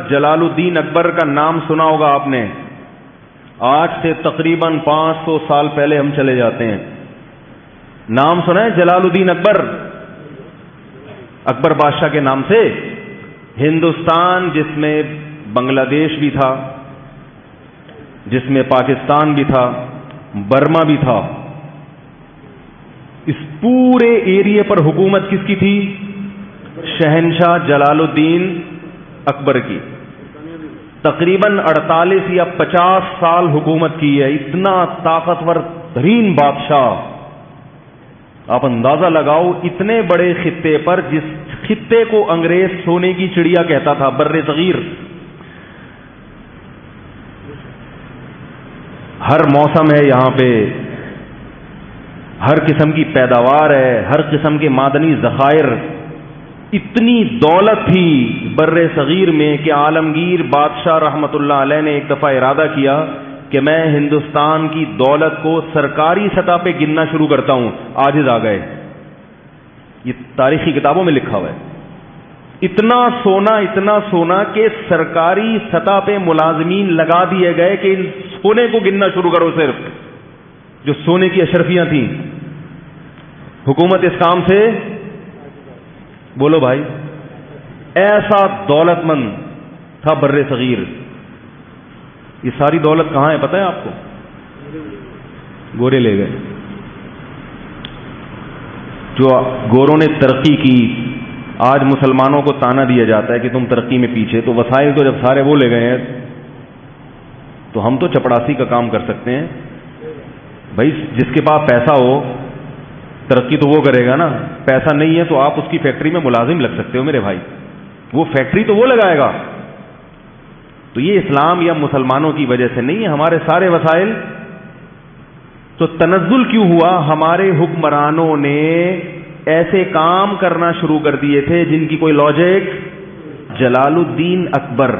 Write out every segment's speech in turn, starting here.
جلال الدین اکبر کا نام سنا ہوگا آپ نے. آج سے تقریباً 500 سال پہلے ہم چلے جاتے ہیں. نام سنا ہے جلال الدین اکبر؟ اکبر بادشاہ کے نام سے ہندوستان، جس میں بنگلہ دیش بھی تھا، جس میں پاکستان بھی تھا، برما بھی تھا، اس پورے ایریے پر حکومت کس کی تھی؟ شہنشاہ جلال الدین اکبر کی. تقریباً 48 یا 50 سال حکومت کی ہے. اتنا طاقتور ترین بادشاہ. آپ اندازہ لگاؤ اتنے بڑے خطے پر، جس خطے کو انگریز سونے کی چڑیا کہتا تھا، بر صغیر، ہر موسم ہے یہاں پہ، ہر قسم کی پیداوار ہے، ہر قسم کے معدنی ذخائر. اتنی دولت تھی بر صغیر میں کہ عالمگیر بادشاہ رحمت اللہ علیہ نے ایک دفعہ ارادہ کیا کہ میں ہندوستان کی دولت کو سرکاری سطح پہ گننا شروع کرتا ہوں. عاجز آ گئے. یہ تاریخی کتابوں میں لکھا ہوا ہے. اتنا سونا کہ سرکاری سطح پہ ملازمین لگا دیے گئے کہ ان سونے کو گننا شروع کرو، صرف جو سونے کی اشرفیاں تھیں. حکومت اس کام سے، بولو بھائی، ایسا دولت مند تھا بر صغیر. یہ ساری دولت کہاں ہے پتہ ہے آپ کو؟ گورے لے گئے. جو گوروں نے ترقی کی، آج مسلمانوں کو تانا دیا جاتا ہے کہ تم ترقی میں پیچھے، تو وسائل تو جب سارے وہ لے گئے ہیں تو ہم تو چپڑاسی کا کام کر سکتے ہیں. بھائی جس کے پاس پیسہ ہو ترقی تو وہ کرے گا نا. پیسہ نہیں ہے تو آپ اس کی فیکٹری میں ملازم لگ سکتے ہو میرے بھائی، وہ فیکٹری تو وہ لگائے گا. تو یہ اسلام یا مسلمانوں کی وجہ سے نہیں ہے، ہمارے سارے وسائل. تو تنزل کیوں ہوا؟ ہمارے حکمرانوں نے ایسے کام کرنا شروع کر دیے تھے جن کی کوئی لاجک. جلال الدین اکبر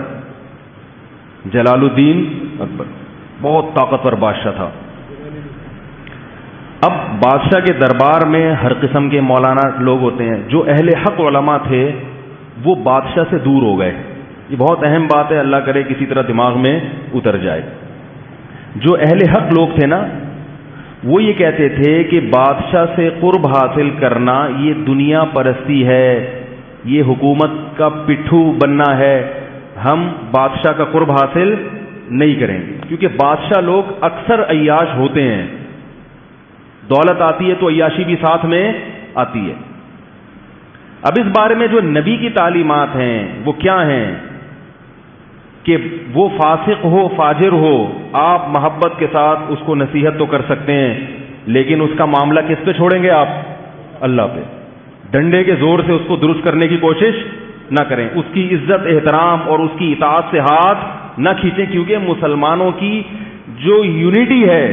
بہت طاقتور بادشاہ تھا. اب بادشاہ کے دربار میں ہر قسم کے مولانا لوگ ہوتے ہیں. جو اہل حق علماء تھے وہ بادشاہ سے دور ہو گئے. یہ بہت اہم بات ہے، اللہ کرے کسی طرح دماغ میں اتر جائے. جو اہل حق لوگ تھے نا، وہ یہ کہتے تھے کہ بادشاہ سے قرب حاصل کرنا یہ دنیا پرستی ہے، یہ حکومت کا پٹھو بننا ہے. ہم بادشاہ کا قرب حاصل نہیں کریں گے، کیونکہ بادشاہ لوگ اکثر عیاش ہوتے ہیں. دولت آتی ہے تو عیاشی بھی ساتھ میں آتی ہے. اب اس بارے میں جو نبی کی تعلیمات ہیں وہ کیا ہیں کہ وہ فاسق ہو فاجر ہو، آپ محبت کے ساتھ اس کو نصیحت تو کر سکتے ہیں، لیکن اس کا معاملہ کس پہ چھوڑیں گے آپ؟ اللہ پہ. ڈنڈے کے زور سے اس کو درست کرنے کی کوشش نہ کریں. اس کی عزت احترام اور اس کی اطاعت سے ہاتھ نہ کھینچیں، کیونکہ مسلمانوں کی جو یونٹی ہے،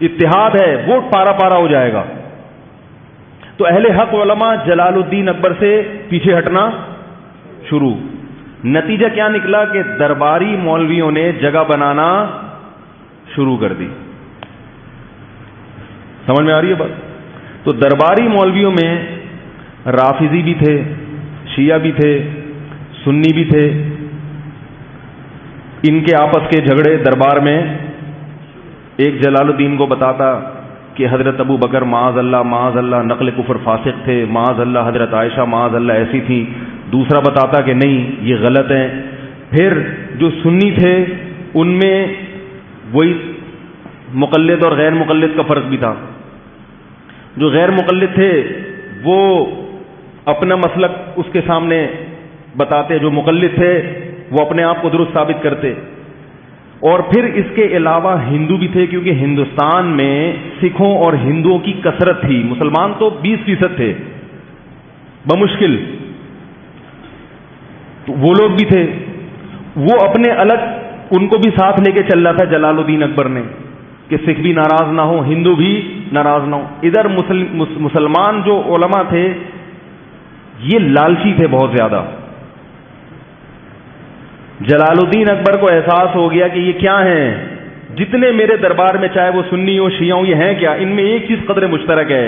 اتحاد ہے، وہ پارا پارا ہو جائے گا. تو اہل حق علماء جلال الدین اکبر سے پیچھے ہٹنا شروع. نتیجہ کیا نکلا کہ درباری مولویوں نے جگہ بنانا شروع کر دی. سمجھ میں آ رہی ہے بات؟ تو درباری مولویوں میں رافضی بھی تھے، شیعہ بھی تھے، سنی بھی تھے. ان کے آپس کے جھگڑے دربار میں. ایک جلال الدین کو بتاتا کہ حضرت ابو بکر معاذ اللہ نقل کفر فاسق تھے، معاذ اللہ حضرت عائشہ معاذ اللہ ایسی تھی. دوسرا بتاتا کہ نہیں یہ غلط ہے. پھر جو سنی تھے ان میں وہی مقلد اور غیر مقلد کا فرق بھی تھا. جو غیر مقلد تھے وہ اپنا مسلک اس کے سامنے بتاتے، جو مقلد تھے وہ اپنے آپ کو درست ثابت کرتے. اور پھر اس کے علاوہ ہندو بھی تھے، کیونکہ ہندوستان میں سکھوں اور ہندوؤں کی کثرت تھی. مسلمان تو 20% تھے بمشکل. تو وہ لوگ بھی تھے، وہ اپنے الگ ان کو بھی ساتھ لے کے چل رہا تھا جلال الدین اکبر نے کہ سکھ بھی ناراض نہ ہو، ہندو بھی ناراض نہ ہو. ادھر مسلمان جو علماء تھے یہ لالچی تھے بہت زیادہ. جلال الدین اکبر کو احساس ہو گیا کہ یہ کیا ہیں، جتنے میرے دربار میں چاہے وہ سنی ہو شیعہ ہو، یہ ہیں کیا؟ ان میں ایک چیز قدر مشترک ہے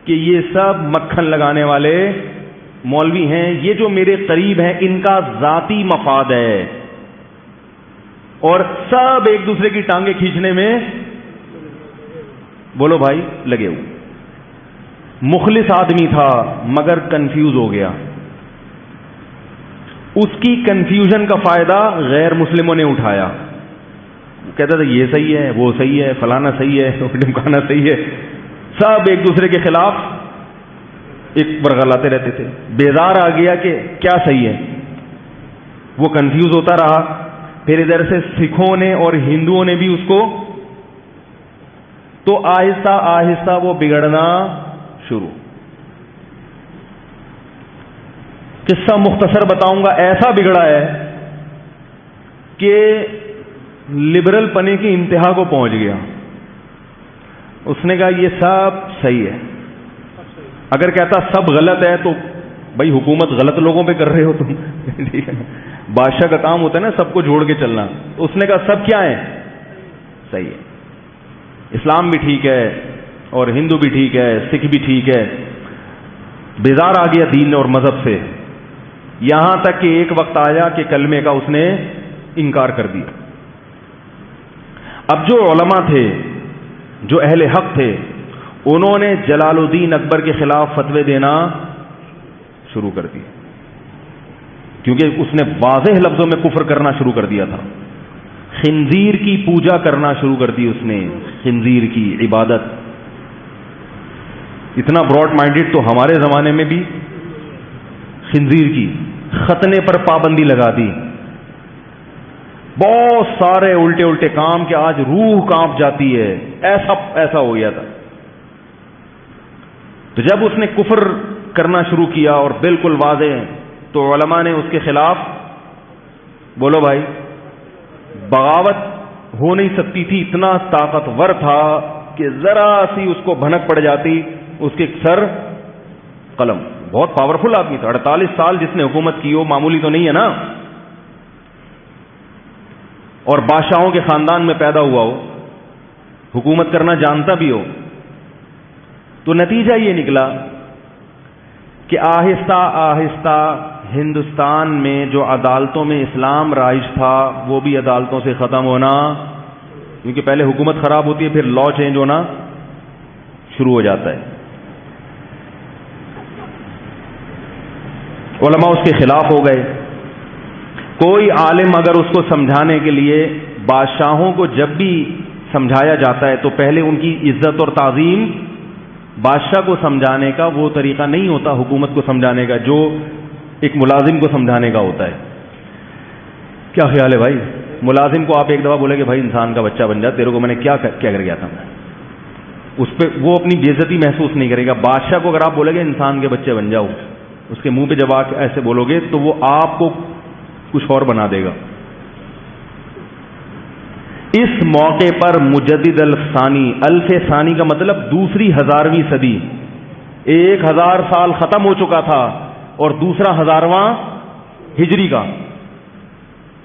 کہ یہ سب مکھن لگانے والے مولوی ہیں، یہ جو میرے قریب ہیں ان کا ذاتی مفاد ہے، اور سب ایک دوسرے کی ٹانگیں کھینچنے میں بولو بھائی لگے ہوئے. مخلص آدمی تھا مگر کنفیوز ہو گیا. اس کی کنفیوژن کا فائدہ غیر مسلموں نے اٹھایا. کہتا تھا یہ صحیح ہے، وہ صحیح ہے، فلانا صحیح ہے، ڈمکانا صحیح ہے. سب ایک دوسرے کے خلاف ایک برغلاتے رہتے تھے. بیزار آ گیا کہ کیا صحیح ہے، وہ کنفیوز ہوتا رہا. پھر ادھر سے سکھوں نے اور ہندوؤں نے بھی اس کو، تو آہستہ آہستہ وہ بگڑنا شروع. قصہ مختصر بتاؤں گا. ایسا بگڑا ہے کہ لبرل پنے کی انتہا کو پہنچ گیا. اس نے کہا یہ سب صحیح ہے. اگر کہتا سب غلط ہے تو بھائی حکومت غلط لوگوں پہ کر رہے ہو تم. بادشاہ کا کام ہوتا ہے نا سب کو جوڑ کے چلنا. اس نے کہا سب کیا ہے، صحیح ہے. اسلام بھی ٹھیک ہے اور ہندو بھی ٹھیک ہے، سکھ بھی ٹھیک ہے. بیزار آ گیا دین اور مذہب سے، یہاں تک کہ ایک وقت آیا کہ کلمے کا اس نے انکار کر دیا. اب جو علماء تھے، جو اہل حق تھے، انہوں نے جلال الدین اکبر کے خلاف فتوے دینا شروع کر دیے، کیونکہ اس نے واضح لفظوں میں کفر کرنا شروع کر دیا تھا. خنزیر کی پوجا کرنا شروع کر دی اس نے، خنزیر کی عبادت. اتنا براڈ مائنڈڈ تو ہمارے زمانے میں بھی خنزیر کی ختنے پر پابندی لگا دی. بہت سارے الٹے الٹے کام کہ آج روح کانپ جاتی ہے، ایسا ہو گیا تھا. تو جب اس نے کفر کرنا شروع کیا اور بالکل واضح، تو علماء نے اس کے خلاف، بولو بھائی، بغاوت ہو نہیں سکتی تھی. اتنا طاقتور تھا کہ ذرا سی اس کو بھنک پڑ جاتی، اس کے سر قلم. بہت پاورفل آدمی تھا. 48 سال جس نے حکومت کی ہو معمولی تو نہیں ہے نا، اور بادشاہوں کے خاندان میں پیدا ہوا ہو، حکومت کرنا جانتا بھی ہو. تو نتیجہ یہ نکلا کہ آہستہ آہستہ ہندوستان میں جو عدالتوں میں اسلام رائج تھا وہ بھی عدالتوں سے ختم ہونا، کیونکہ پہلے حکومت خراب ہوتی ہے پھر لا چینج ہونا شروع ہو جاتا ہے. علماء اس کے خلاف ہو گئے. کوئی عالم اگر اس کو سمجھانے کے لیے، بادشاہوں کو جب بھی سمجھایا جاتا ہے تو پہلے ان کی عزت اور تعظیم، بادشاہ کو سمجھانے کا وہ طریقہ نہیں ہوتا حکومت کو سمجھانے کا جو ایک ملازم کو سمجھانے کا ہوتا ہے. کیا خیال ہے بھائی؟ ملازم کو آپ ایک دفعہ بولے کہ بھائی انسان کا بچہ بن جا، تیرے کو میں نے کیا کر گیا تھا، اس پہ وہ اپنی بے عزتی محسوس نہیں کرے گا. بادشاہ کو اگر آپ بولے گے انسان کے بچے بن جاؤ، اس کے منہ پہ جب آپ ایسے بولو گے تو وہ آپ کو کچھ اور بنا دے گا. اس موقع پر مجدد الثانی، الف ثانی کا مطلب دوسری 1000ویں صدی، 1000 سال ختم ہو چکا تھا اور دوسرا 1000واں ہجری کا.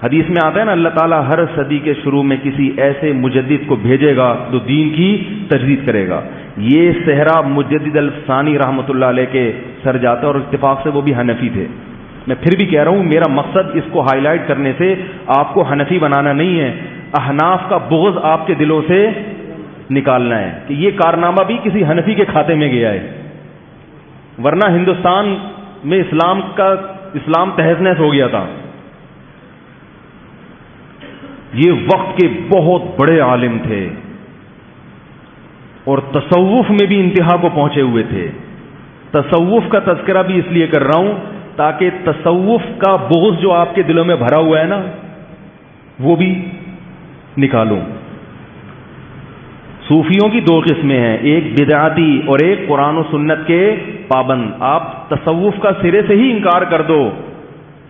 حدیث میں آتا ہے نا اللہ تعالیٰ ہر صدی کے شروع میں کسی ایسے مجدد کو بھیجے گا جو دین کی تجدید کرے گا. یہ صحرا مجدد الثانی رحمۃ اللہ علیہ کے سر جاتا ہے، اور اتفاق سے وہ بھی حنفی تھے. میں پھر بھی کہہ رہا ہوں میرا مقصد اس کو ہائی لائٹ کرنے سے آپ کو حنفی بنانا نہیں ہے، احناف کا بغض آپ کے دلوں سے نکالنا ہے کہ یہ کارنامہ بھی کسی حنفی کے کھاتے میں گیا ہے، ورنہ ہندوستان میں اسلام تہز نہز ہو گیا تھا. یہ وقت کے بہت بڑے عالم تھے اور تصوف میں بھی انتہا کو پہنچے ہوئے تھے. تصوف کا تذکرہ بھی اس لیے کر رہا ہوں تاکہ تصوف کا بغض جو آپ کے دلوں میں بھرا ہوا ہے نا وہ بھی نکالوں. صوفیوں کی 2 قسمیں ہیں، ایک بدعتی اور ایک قرآن و سنت کے پابند. آپ تصوف کا سرے سے ہی انکار کر دو،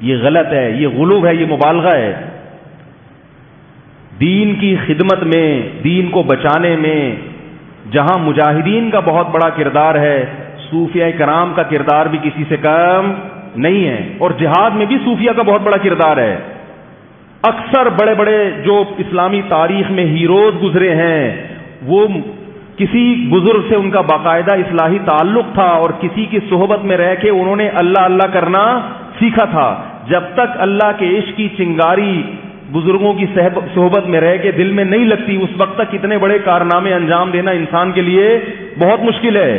یہ غلط ہے، یہ غلو ہے، یہ مبالغہ ہے. دین کی خدمت میں، دین کو بچانے میں جہاں مجاہدین کا بہت بڑا کردار ہے، صوفیاء کرام کا کردار بھی کسی سے کم نہیں ہے. اور جہاد میں بھی صوفیہ کا بہت بڑا کردار ہے. اکثر بڑے بڑے جو اسلامی تاریخ میں ہیروز گزرے ہیں وہ کسی بزرگ سے ان کا باقاعدہ اصلاحی تعلق تھا اور کسی کی صحبت میں رہ کے انہوں نے اللہ اللہ کرنا سیکھا تھا. جب تک اللہ کے عشق کی چنگاری بزرگوں کی صحبت میں رہ کے دل میں نہیں لگتی اس وقت تک اتنے بڑے کارنامے انجام دینا انسان کے لیے بہت مشکل ہے.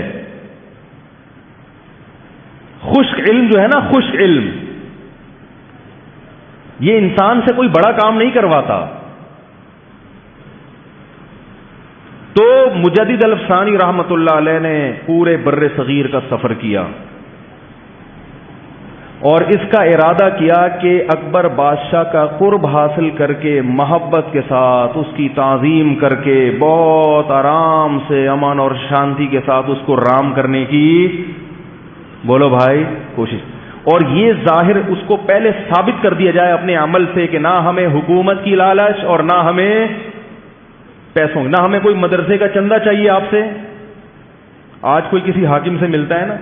خشک علم جو ہے نا، خشک علم، یہ انسان سے کوئی بڑا کام نہیں کرواتا. تو مجدد الافسانی رحمت اللہ علیہ نے پورے بر صغیر کا سفر کیا اور اس کا ارادہ کیا کہ اکبر بادشاہ کا قرب حاصل کر کے محبت کے ساتھ اس کی تعظیم کر کے بہت آرام سے امن اور شانتی کے ساتھ اس کو رام کرنے کی بولو بھائی کوشش. اور یہ ظاہر اس کو پہلے ثابت کر دیا جائے اپنے عمل سے کہ نہ ہمیں حکومت کی لالچ اور نہ ہمیں پیسوں، نہ ہمیں کوئی مدرسے کا چندہ چاہیے آپ سے. آج کوئی کسی حاکم سے ملتا ہے نا،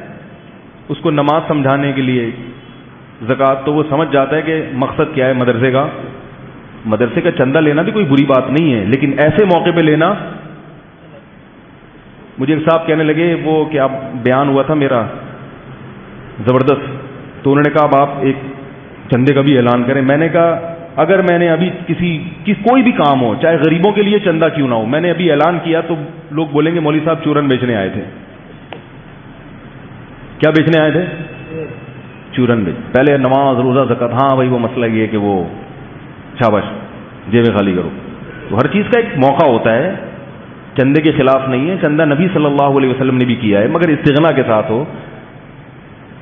اس کو نماز سمجھانے کے لیے زکوٰۃ، تو وہ سمجھ جاتا ہے کہ مقصد کیا ہے مدرسے کا. مدرسے کا چندہ لینا بھی کوئی بری بات نہیں ہے، لیکن ایسے موقع پہ لینا. مجھے ایک صاحب کہنے لگے، وہ کیا بیان ہوا تھا میرا زبردست، تو انہوں نے کہا اب آپ ایک چندے کا بھی اعلان کریں. میں نے کہا اگر میں نے ابھی کوئی بھی کام ہو، چاہے غریبوں کے لیے چندہ کیوں نہ ہو، میں نے ابھی اعلان کیا تو لوگ بولیں گے مولوی صاحب چورن بیچنے آئے تھے. کیا بیچنے آئے تھے؟ چورن بیچ. پہلے نماز روزہ زکوٰۃ، ہاں بھائی وہ مسئلہ یہ ہے کہ وہ شاباش جیبیں خالی کرو. تو ہر چیز کا ایک موقع ہوتا ہے، چندے کے خلاف نہیں ہے. چندہ نبی صلی اللہ علیہ وسلم نے بھی کیا ہے مگر استغنا کے ساتھ ہو.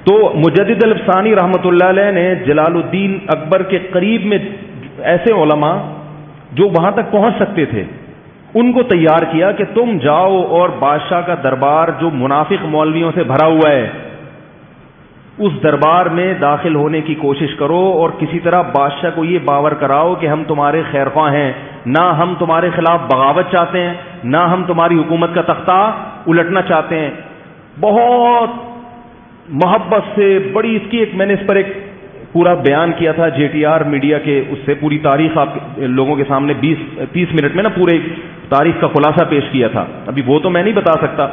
تو مجدد الافسانی رحمۃ اللہ علیہ نے جلال الدین اکبر کے قریب میں ایسے علماء جو وہاں تک پہنچ سکتے تھے ان کو تیار کیا کہ تم جاؤ اور بادشاہ کا دربار جو منافق مولویوں سے بھرا ہوا ہے اس دربار میں داخل ہونے کی کوشش کرو اور کسی طرح بادشاہ کو یہ باور کراؤ کہ ہم تمہارے خیر خواہ ہیں، نہ ہم تمہارے خلاف بغاوت چاہتے ہیں، نہ ہم تمہاری حکومت کا تختہ الٹنا چاہتے ہیں. بہت محبت سے بڑی اس کی ایک میں نے اس پر ایک پورا بیان کیا تھا JTR میڈیا کے، اس سے پوری تاریخ آپ لوگوں کے سامنے 20-30 منٹ میں نا پورے تاریخ کا خلاصہ پیش کیا تھا. ابھی وہ تو میں نہیں بتا سکتا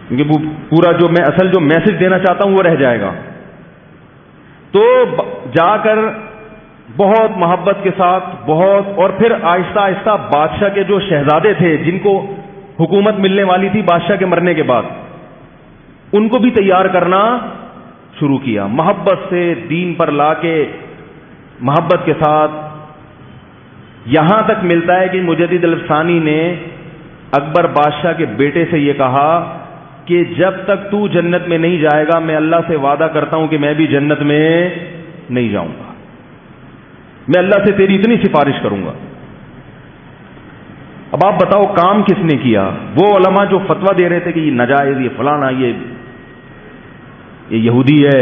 کیونکہ وہ پورا جو میں اصل جو میسج دینا چاہتا ہوں وہ رہ جائے گا. تو جا کر بہت محبت کے ساتھ بہت، اور پھر آہستہ آہستہ بادشاہ کے جو شہزادے تھے جن کو حکومت ملنے والی تھی بادشاہ کے مرنے کے بعد، ان کو بھی تیار کرنا شروع کیا. محبت سے دین پر لا کے محبت کے ساتھ یہاں تک ملتا ہے کہ مجدد الافسانی نے اکبر بادشاہ کے بیٹے سے یہ کہا کہ جب تک تو جنت میں نہیں جائے گا میں اللہ سے وعدہ کرتا ہوں کہ میں بھی جنت میں نہیں جاؤں گا. میں اللہ سے تیری اتنی سفارش کروں گا. اب آپ بتاؤ کام کس نے کیا؟ وہ علماء جو فتویٰ دے رہے تھے کہ یہ ناجائز، یہ فلانا، یہ یہودی ہے،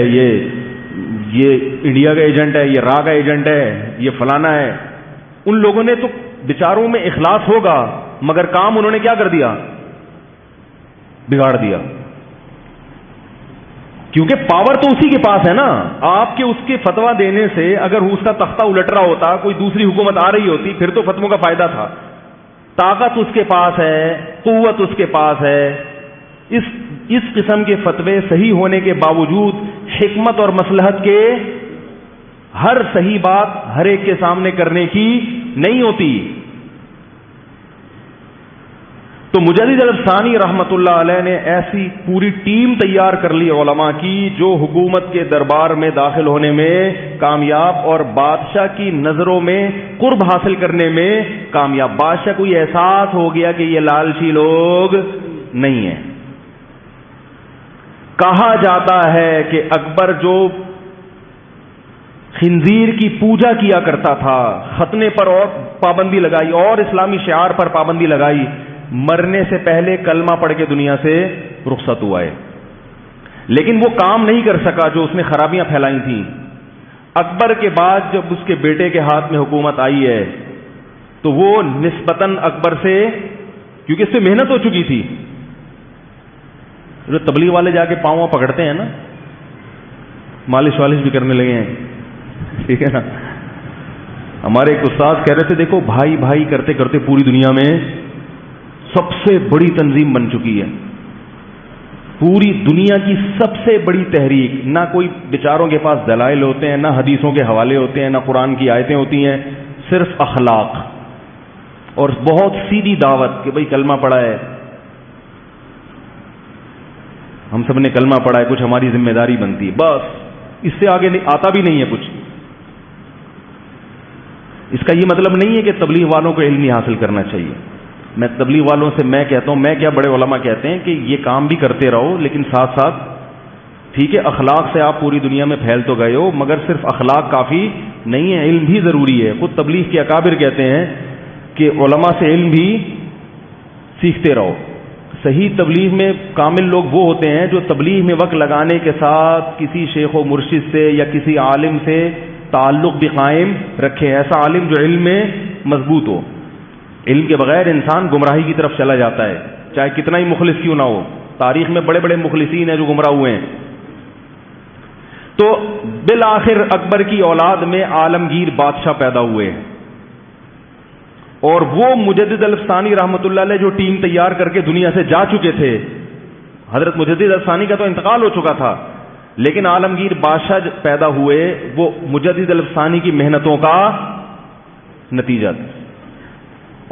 یہ انڈیا کا ایجنٹ ہے، یہ را کا ایجنٹ ہے، یہ فلانا ہے، ان لوگوں نے تو بیچاروں میں اخلاص ہوگا مگر کام انہوں نے کیا کر دیا؟ بگاڑ دیا. کیونکہ پاور تو اسی کے پاس ہے نا. آپ کے اس کے فتویٰ دینے سے اگر اس کا تختہ الٹ رہا ہوتا، کوئی دوسری حکومت آ رہی ہوتی، پھر تو فتووں کا فائدہ تھا. طاقت اس کے پاس ہے، قوت اس کے پاس ہے. اس قسم کے فتوے صحیح ہونے کے باوجود حکمت اور مصلحت کے ہر صحیح بات ہر ایک کے سامنے کرنے کی نہیں ہوتی. تو مجدد الافسانی رحمت اللہ علیہ نے ایسی پوری ٹیم تیار کر لی علماء کی جو حکومت کے دربار میں داخل ہونے میں کامیاب اور بادشاہ کی نظروں میں قرب حاصل کرنے میں کامیاب. بادشاہ کو یہ احساس ہو گیا کہ یہ لالچی لوگ نہیں ہیں. کہا جاتا ہے کہ اکبر جو خنزیر کی پوجا کیا کرتا تھا، ختنے پر اور پابندی لگائی اور اسلامی شعار پر پابندی لگائی، مرنے سے پہلے کلمہ پڑھ کے دنیا سے رخصت ہوا ہے. لیکن وہ کام نہیں کر سکا جو اس نے خرابیاں پھیلائی تھیں. اکبر کے بعد جب اس کے بیٹے کے ہاتھ میں حکومت آئی ہے تو وہ نسبتاً اکبر سے، کیونکہ اس سے محنت ہو چکی تھی. جو تبلیغ والے جا کے پاؤں پکڑتے ہیں نا، مالش والش بھی کرنے لگے ہیں، ٹھیک ہے نا. ہمارے ایک استاد کہہ رہے تھے دیکھو بھائی بھائی کرتے کرتے پوری دنیا میں سب سے بڑی تنظیم بن چکی ہے، پوری دنیا کی سب سے بڑی تحریک. نہ کوئی بیچاروں کے پاس دلائل ہوتے ہیں، نہ حدیثوں کے حوالے ہوتے ہیں، نہ قرآن کی آیتیں ہوتی ہیں، صرف اخلاق اور بہت سیدھی دعوت کہ بھئی کلمہ پڑھا ہے، ہم سب نے کلمہ پڑھا ہے، کچھ ہماری ذمہ داری بنتی ہے، بس اس سے آگے آتا بھی نہیں ہے کچھ. اس کا یہ مطلب نہیں ہے کہ تبلیغ والوں کو علم ہی حاصل کرنا چاہیے. میں تبلیغ والوں سے میں کہتا ہوں، میں کیا بڑے علماء کہتے ہیں کہ یہ کام بھی کرتے رہو، لیکن ساتھ ساتھ ٹھیک ہے اخلاق سے آپ پوری دنیا میں پھیل تو گئے ہو، مگر صرف اخلاق کافی نہیں ہے، علم بھی ضروری ہے. خود تبلیغ کے اکابر کہتے ہیں کہ علماء سے علم بھی سیکھتے رہو. صحیح تبلیغ میں کامل لوگ وہ ہوتے ہیں جو تبلیغ میں وقت لگانے کے ساتھ کسی شیخ و مرشد سے یا کسی عالم سے تعلق بھی قائم رکھے. ایسا عالم جو علم میں مضبوط ہو. علم کے بغیر انسان گمراہی کی طرف چلا جاتا ہے، چاہے کتنا ہی مخلص کیوں نہ ہو. تاریخ میں بڑے بڑے مخلصین ہیں جو گمراہ ہوئے ہیں. تو بالآخر اکبر کی اولاد میں عالمگیر بادشاہ پیدا ہوئے، اور وہ مجدد الفسانی رحمۃ اللہ علیہ جو ٹیم تیار کر کے دنیا سے جا چکے تھے. حضرت مجدد الفسانی کا تو انتقال ہو چکا تھا، لیکن عالمگیر بادشاہ پیدا ہوئے، وہ مجدد الفسانی کی محنتوں کا نتیجہ تھا.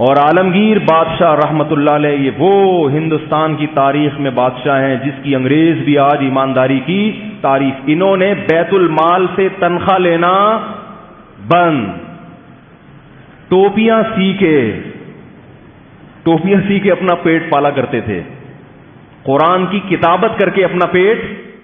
اور عالمگیر بادشاہ رحمۃ اللہ علیہ یہ وہ ہندوستان کی تاریخ میں بادشاہ ہیں جس کی انگریز بھی آج ایمانداری کی تعریف. انہوں نے بیت المال سے تنخواہ لینا بند، ٹوپیاں سی کے اپنا پیٹ پالا کرتے تھے، قرآن کی کتابت کر کے اپنا پیٹ